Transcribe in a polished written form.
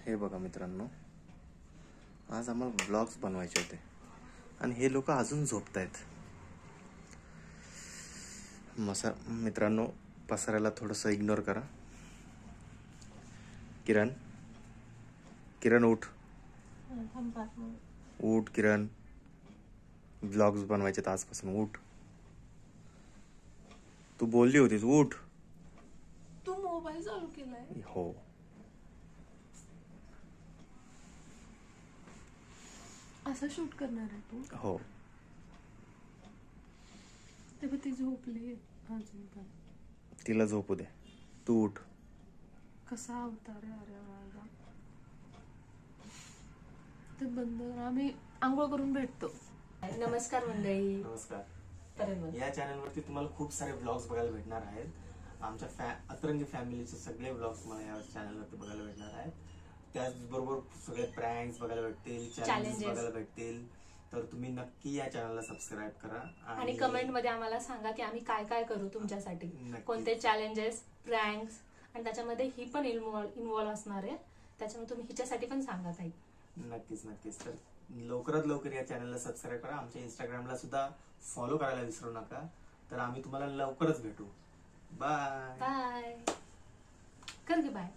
हे बघा मित्रांनो, आज आम्हाला व्लॉग्स बनवायचे होते आणि हे लोक अजून झोपतायत. मित्रांनो, पसाराला थोडंसं इग्नोर करा. किरण उठ उठ. किरण, व्लॉग्स बनवायचे आजपासून. उठ. तू बोलली होतीस उठ. तू मोबाईल चालू केलाय? हो. असं शूट करणार आहे तू? हो. ते ती झोपली अजून पण. तिला झोपू दे. तू उठ. कसा अवतार आहे अरे माझा. ते बंद. आम्ही आंघोळ करून भेटतो. नमस्कार मंडळी. नमस्कार. या चॅनलवरती तुम्हाला खूप सारे व्लॉग्स बघायला भेटणार आहेत. आमच्या अतरंगी फॅमिलीचे सगळे व्लॉग्स तुम्हाला या चॅनलवरती बघायला भेटणार आहेत. त्याचबरोबर सगळे प्रँक्स बघायला भेटतील, चॅलेंजेस बघायला भेटतील. तर तुम्ही नक्की या चॅनलला सबस्क्राईब करा आणि कमेंट मध्ये आम्हाला सांगा की आम्ही काय काय करू तुमच्यासाठी. कोणते चॅलेंजेस, प्रँक्स, आणि त्याच्यामध्ये ही पण इन्व्हॉल्व असणार आहे. त्याच्यामुळे तुम्ही हिच्यासाठी पण सांगा काही. नक्कीच नक्कीच. तर लवकरात लवकर या चॅनलला सबस्क्राईब करा. आमच्या इंस्टाग्रामला सुद्धा फॉलो करायला विसरू नका. तर आम्ही तुम्हाला लवकरच भेटू. Bye bye. कर की बाय.